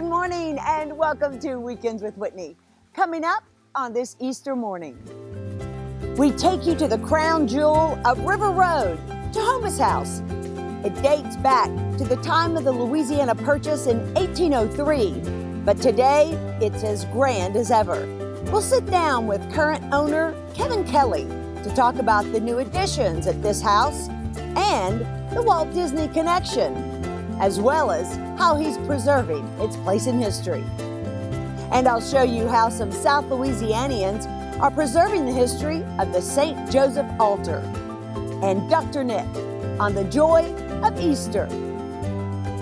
Good morning and welcome to Weekends with Whitney. Coming up on this Easter morning, we take you to the crown jewel of River Road, to Houmas House. It dates back to the time of the Louisiana Purchase in 1803, but today it's as grand as ever. We'll sit down with current owner Kevin Kelly to talk about the new additions at this house and the Walt Disney connection, as well as how he's preserving its place in history. And I'll show you how some South Louisianians are preserving the history of the St. Joseph altar. And Dr. Nick on the joy of Easter.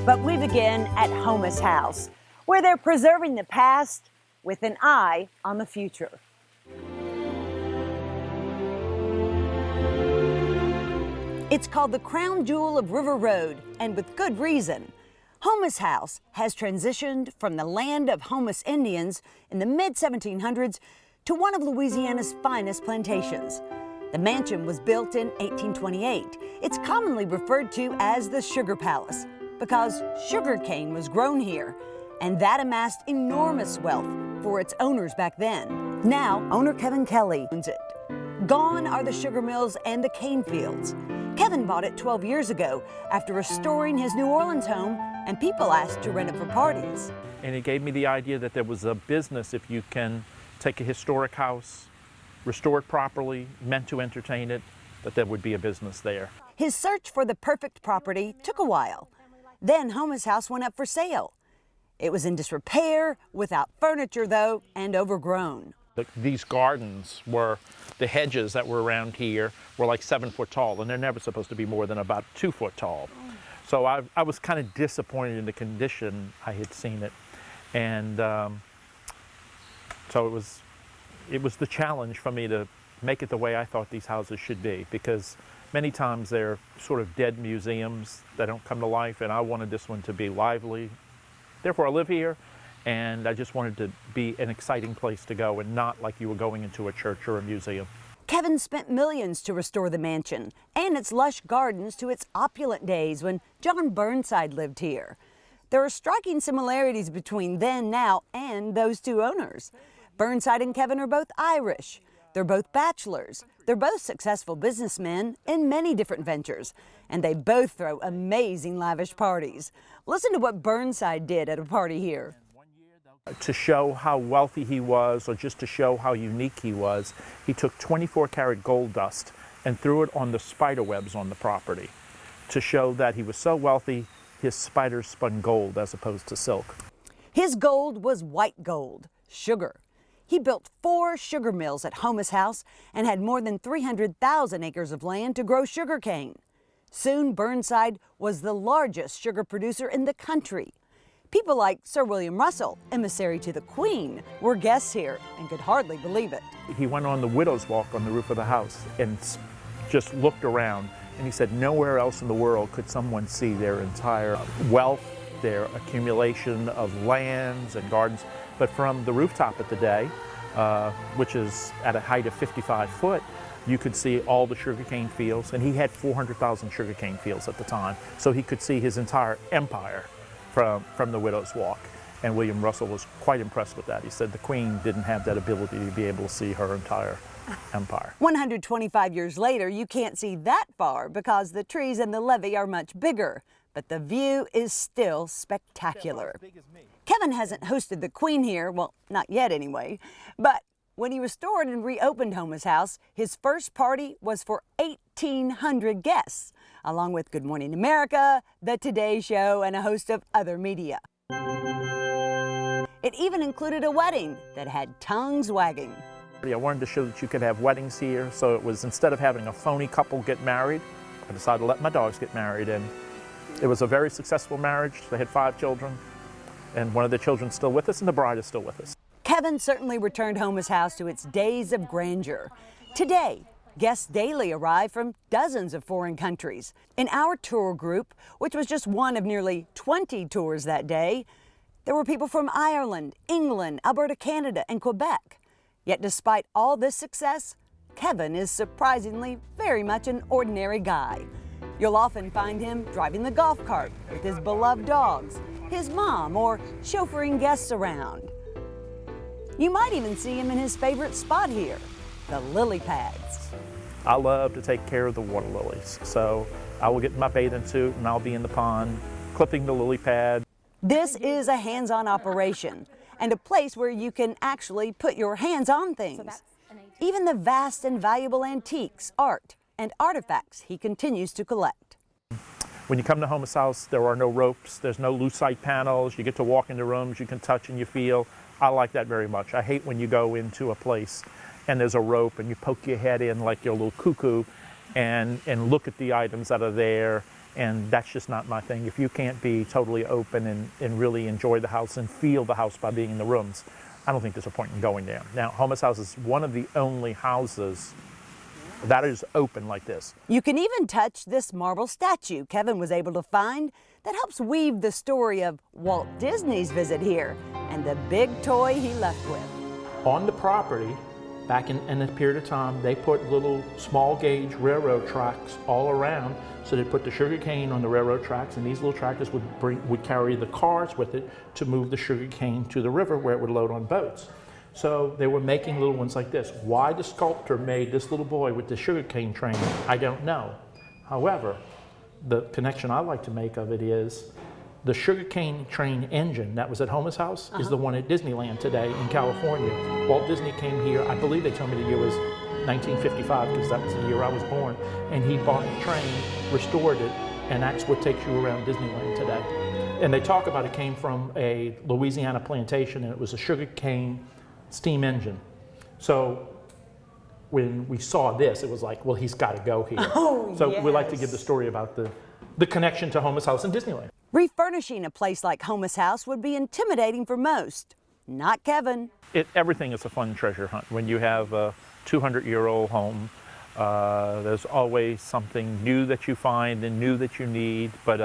But we begin at Houmas House, where they're preserving the past with an eye on the future. It's called the crown jewel of River Road, and with good reason. Houmas House has transitioned from the land of Houmas Indians in the mid-1700s to one of Louisiana's finest plantations. The mansion was built in 1828. It's commonly referred to as the Sugar Palace because sugar cane was grown here, and that amassed enormous wealth for its owners back then. Now, owner Kevin Kelly owns it. Gone are the sugar mills and the cane fields. Kevin bought it 12 years ago after restoring his New Orleans home, and people asked to rent it for parties. And it gave me the idea that there was a business if you can take a historic house, restore it properly, meant to entertain it, that there would be a business there. His search for the perfect property took a while. Then Houmas House went up for sale. It was in disrepair, without furniture though, and overgrown. These gardens were, the hedges that were around here were like 7 foot tall, and they're never supposed to be more than about 2 foot tall. So I was kind of disappointed in the condition I had seen it. And so it was the challenge for me to make it the way I thought these houses should be, because many times they're sort of dead museums that don't come to life, and I wanted this one to be lively. Therefore, I live here, and I just wanted to be an exciting place to go and not like you were going into a church or a museum. Kevin spent millions to restore the mansion and its lush gardens to its opulent days when John Burnside lived here. There are striking similarities between then, now, and those two owners. Burnside and Kevin are both Irish. They're both bachelors. They're both successful businessmen in many different ventures, and they both throw amazing lavish parties. Listen to what Burnside did at a party here. To show how wealthy he was, or just to show how unique he was, he took 24-karat gold dust and threw it on the spider webs on the property to show that he was so wealthy, his spiders spun gold as opposed to silk. His gold was white gold, sugar. He built 4 sugar mills at Houmas House and had more than 300,000 acres of land to grow sugar cane. Soon, Burnside was the largest sugar producer in the country. People like Sir William Russell, emissary to the Queen, were guests here and could hardly believe it. He went on the widow's walk on the roof of the house and just looked around, and he said nowhere else in the world could someone see their entire wealth, their accumulation of lands and gardens. But from the rooftop at the day, which is at a height of 55 foot, you could see all the sugarcane fields, and he had 400,000 sugarcane fields at the time, so he could see his entire empire from the widow's walk. And William Russell was quite impressed with that. He said the Queen didn't have that ability to be able to see her entire empire. 125 years later, you can't see that far because the trees and the levee are much bigger, but the view is still spectacular. Kevin hasn't hosted the Queen here, well, not yet anyway, but when he restored and reopened Houmas House, his first party was for 1,800 guests, along with Good Morning America, The Today Show, and a host of other media. It even included a wedding that had tongues wagging. I wanted to show that you could have weddings here, so it was, instead of having a phony couple get married, I decided to let my dogs get married, and it was a very successful marriage. They had 5 children, and one of the children's still with us, and the bride is still with us. Kevin certainly returned Houmas House to its days of grandeur. Today, guests daily arrive from dozens of foreign countries. In our tour group, which was just one of nearly 20 tours that day, there were people from Ireland, England, Alberta, Canada, and Quebec. Yet despite all this success, Kevin is surprisingly very much an ordinary guy. You'll often find him driving the golf cart with his beloved dogs, his mom, or chauffeuring guests around. You might even see him in his favorite spot here, the lily pads. I love to take care of the water lilies, so I will get my bathing suit and I'll be in the pond clipping the lily pad. This is a hands-on operation and a place where you can actually put your hands on things. Even the vast and valuable antiques, art, and artifacts he continues to collect. When you come to Houmas House, there are no ropes, there's no lucite panels, you get to walk into rooms, you can touch and you feel. I like that very much. I hate when you go into a place and there's a rope and you poke your head in like you're a little cuckoo and look at the items that are there, and that's just not my thing. If you can't be totally open and really enjoy the house and feel the house by being in the rooms, I don't think there's a point in going there. Now, Houmas House is one of the only houses that is open like this. You can even touch this marble statue Kevin was able to find that helps weave the story of Walt Disney's visit here and the big toy he left with. On the property, back in a period of time, they put little small gauge railroad tracks all around. So they put the sugar cane on the railroad tracks, and these little tractors would carry the cars with it to move the sugar cane to the river where it would load on boats. So they were making little ones like this. Why the sculptor made this little boy with the sugar cane train, I don't know. However, the connection I like to make of it is the sugar cane train engine that was at Houmas House is the one at Disneyland today in California. Walt Disney came here, I believe they told me the year was 1955, because that was the year I was born, and he bought the train, restored it, and that's what takes you around Disneyland today. And they talk about it came from a Louisiana plantation, and it was a sugar cane steam engine. So when we saw this, it was like, well, he's got to go here. Oh, so yes. we like to give the story about the connection to Houmas House and Disneyland. Refurnishing a place like Houmas House would be intimidating for most. Not Kevin. Everything is a fun treasure hunt. When you have a 200-year-old home, there's always something new that you find and new that you need, but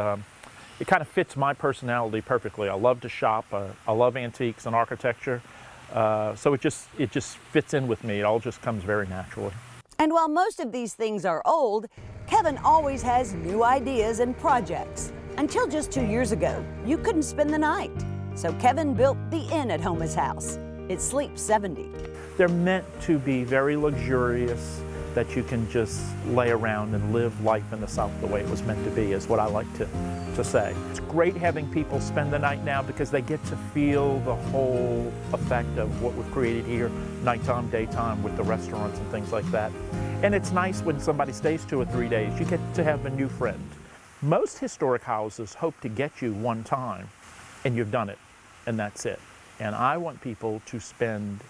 it kind of fits my personality perfectly. I love to shop, I love antiques and architecture, so it just fits in with me. It all just comes very naturally. And while most of these things are old, Kevin always has new ideas and projects. Until just 2 years ago, you couldn't spend the night. So Kevin built the inn at Houmas House. It sleeps 70. They're meant to be very luxurious, that you can just lay around and live life in the South the way it was meant to be, is what I like to say. It's great having people spend the night now because they get to feel the whole effect of what we've created here, nighttime, daytime, with the restaurants and things like that. And it's nice when somebody stays 2 or 3 days, you get to have a new friend. Most historic houses hope to get you one time, and you've done it, and that's it. And I want people to spend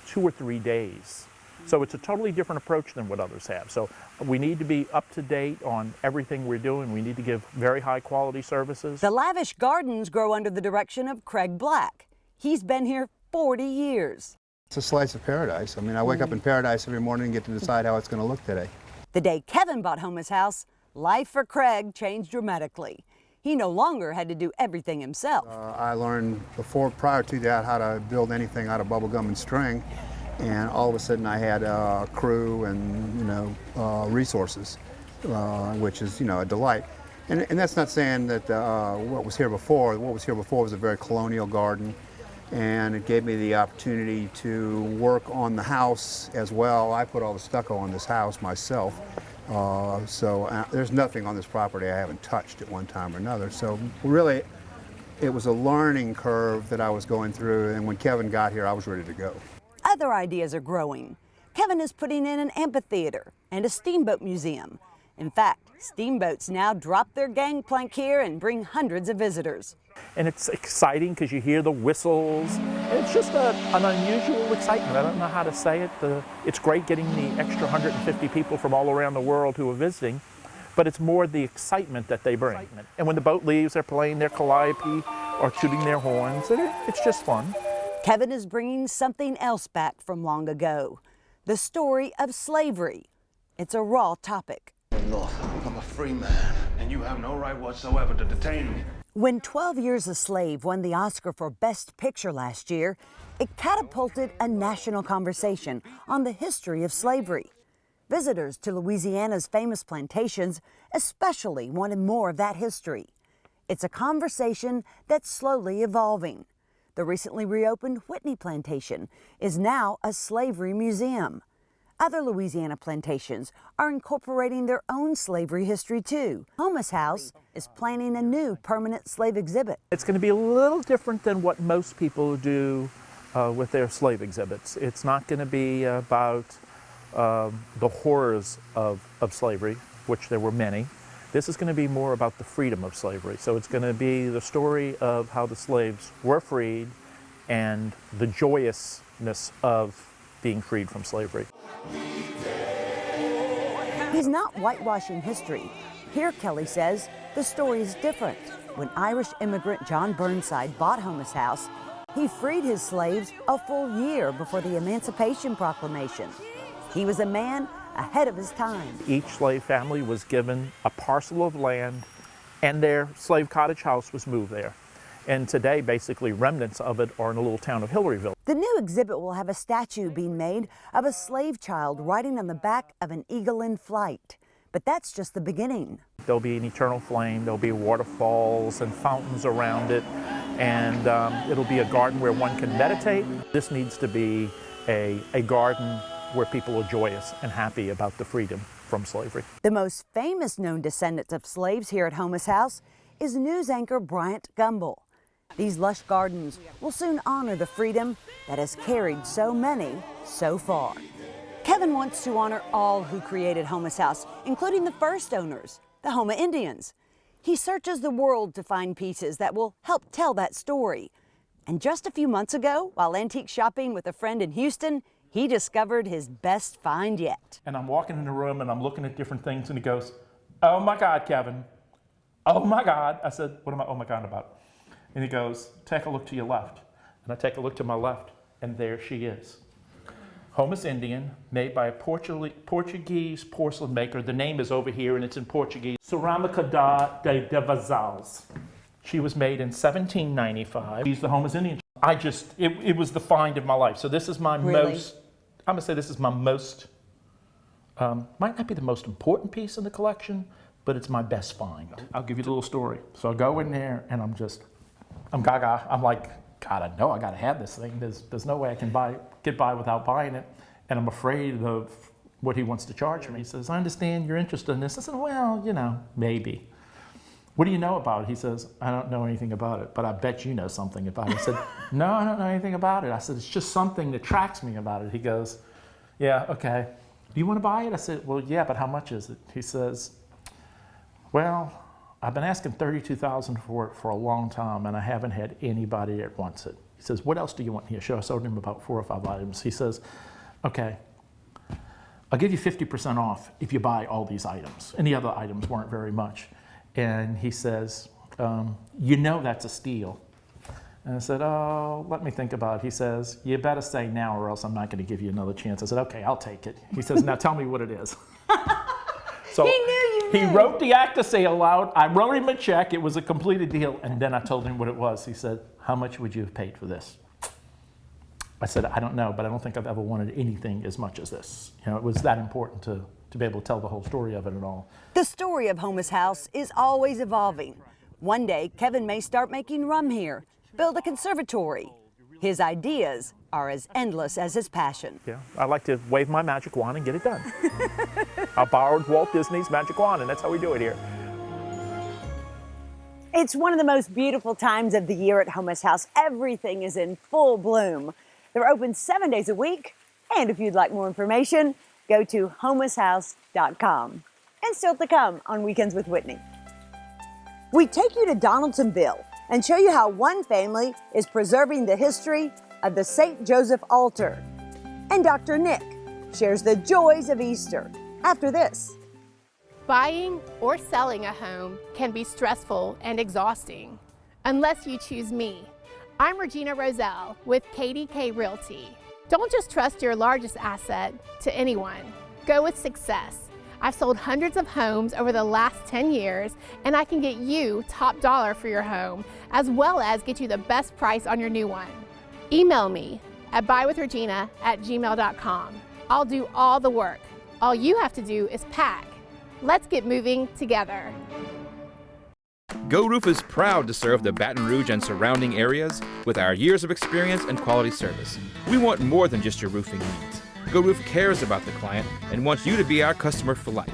2 or 3 days. So it's a totally different approach than what others have. So we need to be up to date on everything we're doing. We need to give very high quality services. The lavish gardens grow under the direction of Craig Black. He's been here 40 years. It's a slice of paradise. I mean, I wake up in paradise every morning and get to decide how it's going to look today. The day Kevin bought Houmas House, life for Craig changed dramatically. He no longer had to do everything himself. I learned prior to that, how to build anything out of bubble gum and string, and all of a sudden I had a crew and resources, which is a delight. And that's not saying that what was here before. What was here before was a very colonial garden, and it gave me the opportunity to work on the house as well. I put all the stucco on this house myself. So there's nothing on this property I haven't touched at one time or another. So really, it was a learning curve that I was going through, and when Kevin got here, I was ready to go. Other ideas are growing. Kevin is putting in an amphitheater and a steamboat museum. In fact, steamboats now drop their gangplank here and bring hundreds of visitors. And it's exciting because you hear the whistles. It's just an unusual excitement. I don't know how to say it. It's great getting the extra 150 people from all around the world who are visiting, but it's more the excitement that they bring. And when the boat leaves, they're playing their calliope or tooting their horns. It's just fun. Kevin is bringing something else back from long ago, the story of slavery. It's a raw topic. North, I'm a free man, and you have no right whatsoever to detain me. When 12 Years a Slave won the Oscar for Best Picture last year, it catapulted a national conversation on the history of slavery. Visitors to Louisiana's famous plantations especially wanted more of that history. It's a conversation that's slowly evolving. The recently reopened Whitney plantation is now a slavery museum. Other Louisiana plantations are incorporating their own slavery history too. Houmas House is planning a new permanent slave exhibit. It's going to be a little different than what most people do with their slave exhibits. It's not going to be about the horrors of slavery, which there were many. This is going to be more about the freedom of slavery. So it's going to be the story of how the slaves were freed and the joyousness of being freed from slavery. He's not whitewashing history. Here, Kelly says, the story is different. When Irish immigrant John Burnside bought Houmas House, he freed his slaves a full year before the Emancipation Proclamation. He was a man ahead of his time. Each slave family was given a parcel of land and their slave cottage house was moved there. And today, basically, remnants of it are in a little town of Hillaryville. The new exhibit will have a statue being made of a slave child riding on the back of an eagle in flight. But that's just the beginning. There'll be an eternal flame, there'll be waterfalls and fountains around it, and it'll be a garden where one can meditate. This needs to be a garden where people are joyous and happy about the freedom from slavery. The most famous known descendant of slaves here at Houmas House is news anchor Bryant Gumbel. These lush gardens will soon honor the freedom that has carried so many so far. Kevin wants to honor all who created Houmas House, including the first owners, the Houma Indians. He searches the world to find pieces that will help tell that story. And just a few months ago, while antique shopping with a friend in Houston, he discovered his best find yet. And I'm walking in the room and I'm looking at different things and he goes, "Oh my God, Kevin. Oh my God." I said, "What am I oh my God about?" And he goes, "Take a look to your left." And I take a look to my left and there she is. Houmas Indian, made by a Portuguese porcelain maker. The name is over here and it's in Portuguese. Cerâmica de Vasals. She was made in 1795. She's the Houmas Indian. It was the find of my life. So this is my most, I'm gonna say this is my most, might not be the most important piece in the collection, but it's my best find. I'll give you a little story. So I go in there and I'm gaga. I'm like, God, I know I gotta have this thing. There's no way I can get by without buying it. And I'm afraid of what he wants to charge me. He says, "I understand you're interested in this." I said, "Well, you know, maybe." "What do you know about it?" He says, "I don't know anything about it, but I bet you know something about it." I said, "No, I don't know anything about it." I said, "It's just something that attracts me about it." He goes, "Yeah, okay. Do you want to buy it?" I said, "Well, yeah, but how much is it?" He says, "Well, I've been asking $32,000 for it for a long time, and I haven't had anybody that wants it." He says, "What else do you want here?" So I showed him about 4 or 5 items. He says, "Okay, I'll give you 50% off if you buy all these items." And the other items weren't very much. And he says, "You know that's a steal." And I said, "Oh, let me think about it." He says, "You better say now or else I'm not going to give you another chance." I said, "Okay, I'll take it." He says, "Now tell me what it is." So he wrote the act of sale out. I wrote him a check. It was a completed deal. And then I told him what it was. He said, "How much would you have paid for this?" I said, "I don't know, but I don't think I've ever wanted anything as much as this." You know, it was that important to be able to tell the whole story of it and all. The story of Houmas House is always evolving. One day, Kevin may start making rum here, build a conservatory. His ideas are as endless as his passion. Yeah, I like to wave my magic wand and get it done. I borrowed Walt Disney's magic wand, and that's how we do it here. It's one of the most beautiful times of the year at Houmas House. Everything is in full bloom. They're open 7 days a week, and if you'd like more information, go to houmashouse.com. And still to come on Weekends with Whitney. We take you to Donaldsonville and show you how one family is preserving the history of the St. Joseph altar. And Dr. Nick shares the joys of Easter after this. Buying or selling a home can be stressful and exhausting, unless you choose me. I'm Regina Roselle with KDK Realty. Don't just trust your largest asset to anyone. Go with success. I've sold hundreds of homes over the last 10 years, and I can get you top dollar for your home, as well as get you the best price on your new one. Email me at buywithregina@gmail.com. I'll do all the work. All you have to do is pack. Let's get moving together. Go Roof is proud to serve the Baton Rouge and surrounding areas with our years of experience and quality service. We want more than just your roofing needs. Go Roof cares about the client and wants you to be our customer for life.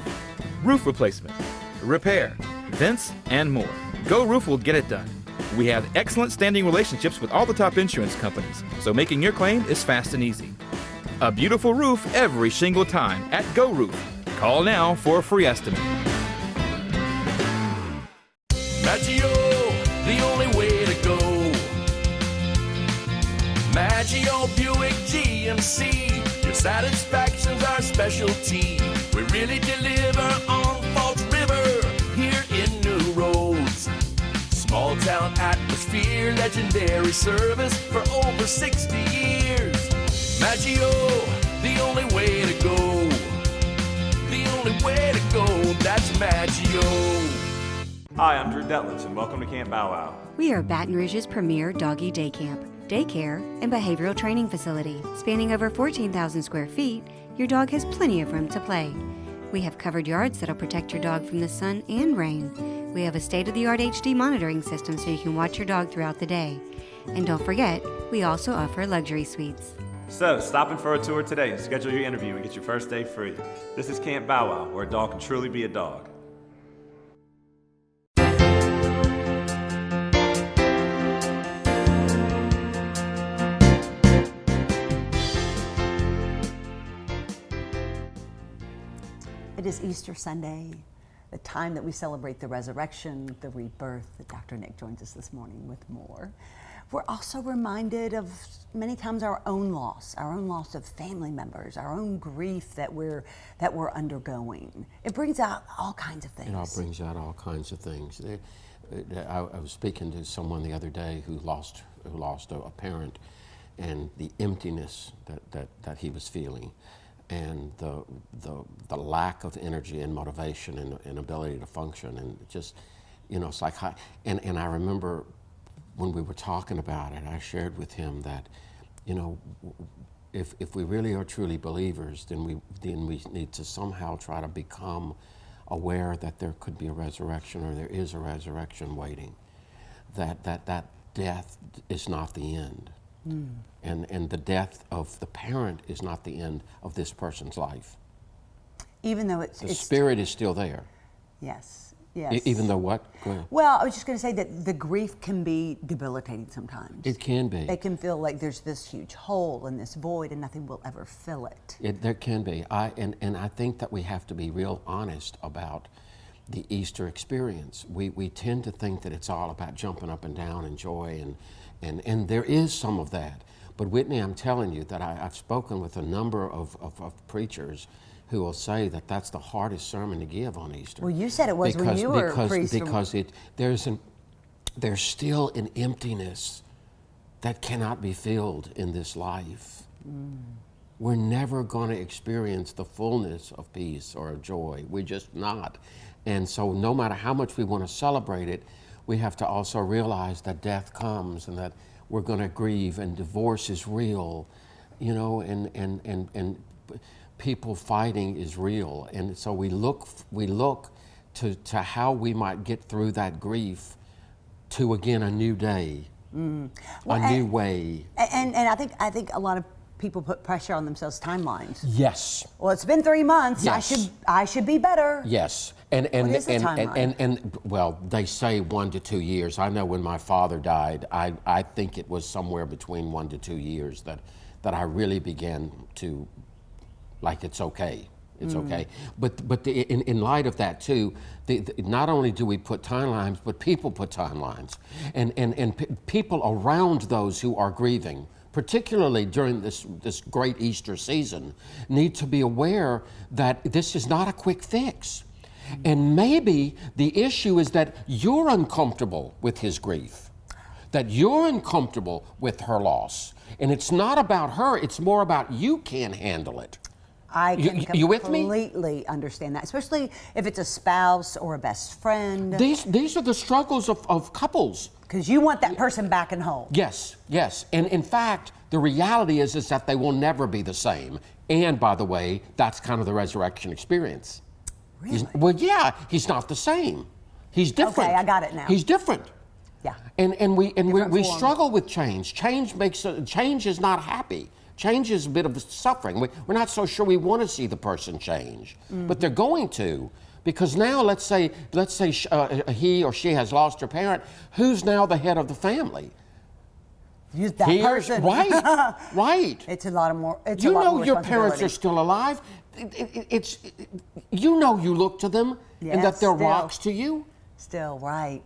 Roof replacement, repair, vents, and more. Go Roof will get it done. We have excellent standing relationships with all the top insurance companies, so making your claim is fast and easy. A beautiful roof every single time at Go Roof. Call now for a free estimate. Maggio, the only way to go. Maggio Buick GMC, your satisfaction's our specialty. We really deliver on Falls River, here in New Roads. Small town atmosphere, legendary service for over 60 years. Maggio, the only way to go. The only way to go, that's Maggio. Hi, I'm Drew Detlitz, and welcome to Camp Bow Wow. We are Baton Rouge's premier doggy day camp, daycare, and behavioral training facility. Spanning over 14,000 square feet, your dog has plenty of room to play. We have covered yards that'll protect your dog from the sun and rain. We have a state-of-the-art HD monitoring system so you can watch your dog throughout the day. And don't forget, we also offer luxury suites. So, stop in for a tour today and schedule your interview and get your first day free. This is Camp Bow Wow, where a dog can truly be a dog. It is Easter Sunday, the time that we celebrate the resurrection, the rebirth. Dr. Nick joins us this morning with more. We're also reminded of many times our own loss of family members, our own grief that we're undergoing. It brings out all kinds of things. It all brings out all kinds of things. I was speaking to someone the other day who lost a parent, and the emptiness that he was feeling, and the lack of energy and motivation and ability to function, and just, it's like, and I remember when we were talking about it, I shared with him that, if we really are truly believers, then we need to somehow try to become aware that there could be a resurrection, or there is a resurrection waiting, that death is not the end. And the death of the parent is not the end of this person's life. Even though the spirit is still there. Yes. Yes. Even though what? Go ahead. Well, I was just going to say that the grief can be debilitating sometimes. It can be. It can feel like there's this huge hole and this void, and nothing will ever fill it. There can be. And I think that we have to be real honest about the Easter experience. We tend to think that it's all about jumping up and down and joy, and there is some of that. But Whitney, I'm telling you that I've spoken with a number of preachers who will say that that's the hardest sermon to give on Easter. Well, you said it was when you were a priest. Because there's still an emptiness that cannot be filled in this life. We're never going to experience the fullness of peace or of joy. We're just not. And so no matter how much we want to celebrate it, we have to also realize that death comes, and that we're going to grieve, and divorce is real, and people fighting is real. And so we look to how we might get through that grief to, again, a new day, a new way. And I think a lot of people put pressure on themselves, timelines. Yes. Well, it's been 3 months. Yes. I should be better. Yes. What is the timeline? And well, they say 1 to 2 years. I know when my father died, I think it was somewhere between 1 to 2 years that I really began to, like, it's okay. It's okay. But in light of that too, not only do we put timelines, but people put timelines, and people around those who are grieving, particularly during this great Easter season, need to be aware that this is not a quick fix. And maybe the issue is that you're uncomfortable with his grief, that you're uncomfortable with her loss. And it's not about her, it's more about you can't handle it. I can you with me? completely understand that, especially if it's a spouse or a best friend. These are the struggles of couples. Because you want that person back and home. Yes. And in fact, the reality is that they will never be the same. And by the way, that's kind of the resurrection experience. Really? Well, yeah, he's not the same. He's different. Okay, I got it now. He's different. Yeah. And we form. struggle with change. Change is not happy. Change is a bit of suffering. We're not so sure we want to see the person change, but they're going to, because now let's say he or she has lost her parent. Who's now the head of the family? That person. Right, right. It's a lot more. It's You a lot know more your parents are responsibility. still alive. You know you look to them and that Yes, they're still. rocks to you. Still, right.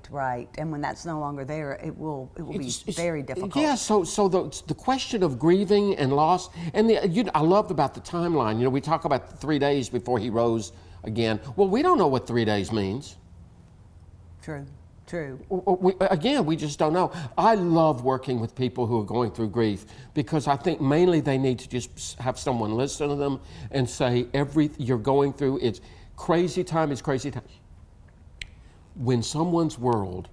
And when that's no longer there, it will be very difficult. Yeah, so the question of grieving and loss, and I loved about the timeline. You know, we talk about the 3 days before he rose again. Well, we don't know what 3 days means. True. We just don't know. I love working with people who are going through grief because I think mainly they need to just have someone listen to them and say, you're going through, it's crazy time, it's crazy time. When someone's world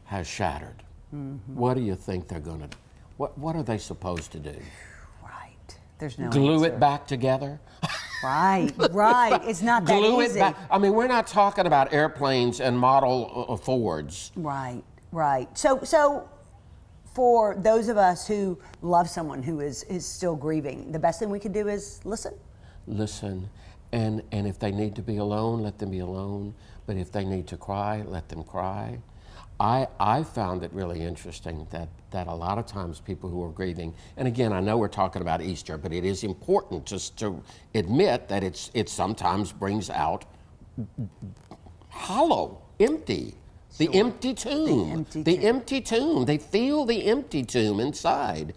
has shattered, what do you think they're going to do? What are they supposed to do? Right. There's no Glue answer. it back together? Right. It's not that Glue easy. it back. I mean, we're not talking about airplanes and model Fords. Right. So for those of us who love someone who is still grieving, the best thing we can do is listen. Listen, and if they need to be alone, let them be alone. But if they need to cry, let them cry. I found it really interesting that a lot of times people who are grieving, and again, I know we're talking about Easter, but it is important just to admit that it sometimes brings out hollow, empty, the empty tomb, the empty tomb. They feel the empty tomb inside.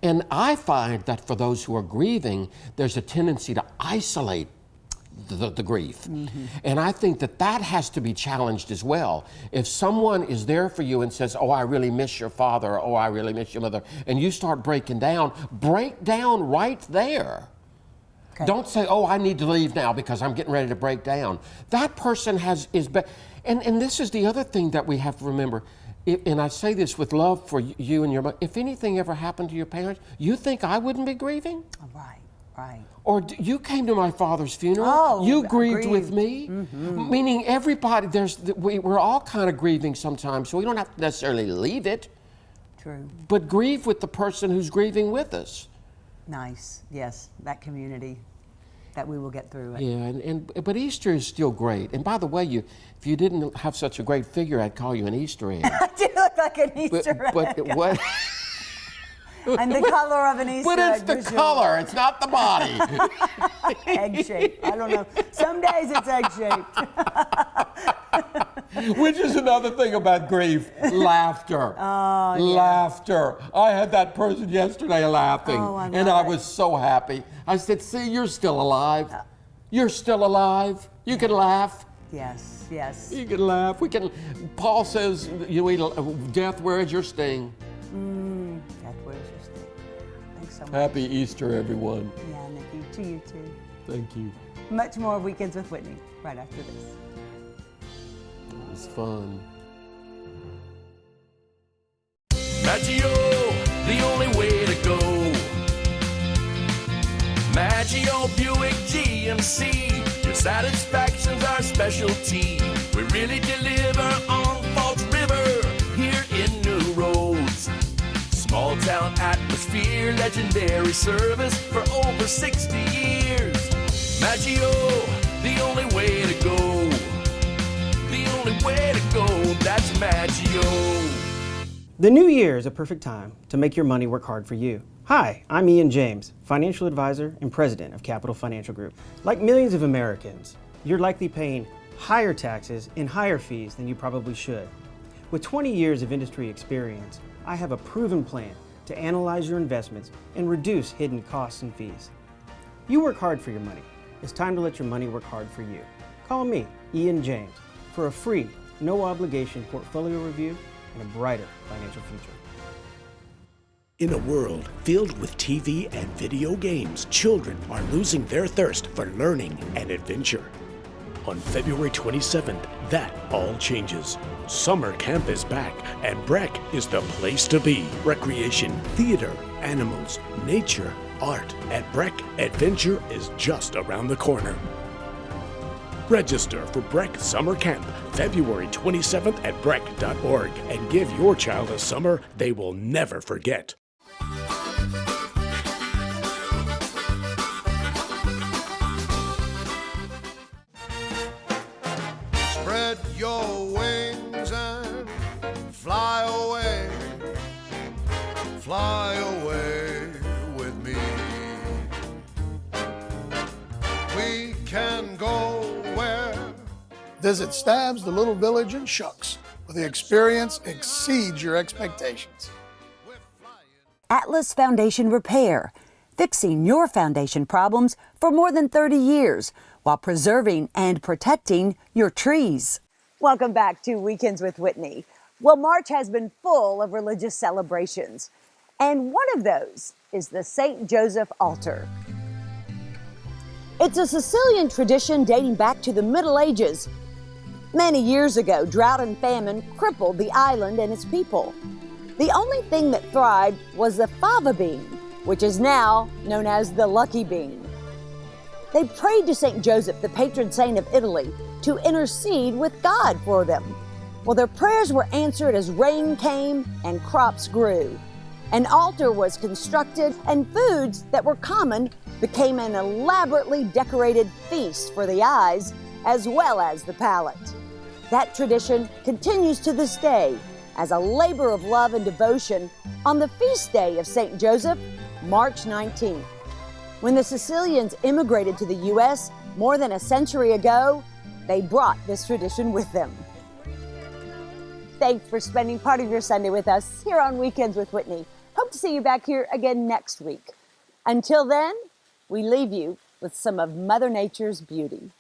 And I find that for those who are grieving, there's a tendency to isolate the grief. And I think that has to be challenged as well. If someone is there for you and says, oh, I really miss your father, or oh, I really miss your mother, and you start break down right there. Okay. Don't say, oh, I need to leave now because I'm getting ready to break down. That person and this is the other thing that we have to remember, and I say this with love for you and your mother, if anything ever happened to your parents, you think I wouldn't be grieving? Right. Or you came to my father's funeral. Oh, you grieved with me. Meaning everybody, we're all kind of grieving sometimes, so we don't have to necessarily leave it. True. But grieve with the person who's grieving with us. Nice. Yes, that community that we will get through it. Yeah, but Easter is still great. And by the way, if you didn't have such a great figure, I'd call you an Easter egg. I do look like an Easter egg. But what? I'm the color of an Easter egg. But it's the color, it's not the body. Egg-shaped. I don't know. Some days it's egg-shaped. Which is another thing about grief, laughter. Oh, yeah. Laughter. I had that person yesterday laughing, and I was so happy. I said, see, you're still alive. You're still alive. You can laugh. Yes. You can laugh. Paul says, death, where is your sting? Death, where is your sting? Thanks so much. Happy Easter, everyone. Yeah, Nikki, to you too. Thank you. Much more Weekends with Whitney right after this. It was fun. Maggio, the only way to go. Maggio Buick GMC, your satisfaction's our specialty. We really deliver on Falls River, here in New Roads. Small town atmosphere, legendary service for over 60 years. Maggio, the only way to go. The only way to go, that's Maggio. The new year is a perfect time to make your money work hard for you. Hi, I'm Ian James, financial advisor and president of Capital Financial Group. Like millions of Americans, you're likely paying higher taxes and higher fees than you probably should. With 20 years of industry experience, I have a proven plan to analyze your investments and reduce hidden costs and fees. You work hard for your money. It's time to let your money work hard for you. Call me, Ian James, for a free, no-obligation portfolio review and a brighter financial future. In a world filled with TV and video games, children are losing their thirst for learning and adventure. On February 27th, that all changes. Summer camp is back, and Breck is the place to be. Recreation, theater, animals, nature, art. At Breck, adventure is just around the corner. Register for Breck Summer Camp, February 27th at breck.org, and give your child a summer they will never forget. Spread your wings and fly away with me. We can go where. Visit Stabs, the Little Village in Shucks, where the experience exceeds your expectations. Atlas Foundation Repair, fixing your foundation problems for more than 30 years while preserving and protecting your trees. Welcome back to Weekends with Whitney. Well, March has been full of religious celebrations, and one of those is the St. Joseph altar. It's a Sicilian tradition dating back to the Middle Ages. Many years ago, drought and famine crippled the island and its people. The only thing that thrived was the fava bean, which is now known as the lucky bean. They prayed to St. Joseph, the patron saint of Italy, to intercede with God for them. Well, their prayers were answered as rain came and crops grew. An altar was constructed, and foods that were common became an elaborately decorated feast for the eyes as well as the palate. That tradition continues to this day as a labor of love and devotion on the feast day of St. Joseph, March 19th. When the Sicilians immigrated to the U.S. more than a century ago, they brought this tradition with them. Thanks for spending part of your Sunday with us here on Weekends with Whitney. Hope to see you back here again next week. Until then, we leave you with some of Mother Nature's beauty.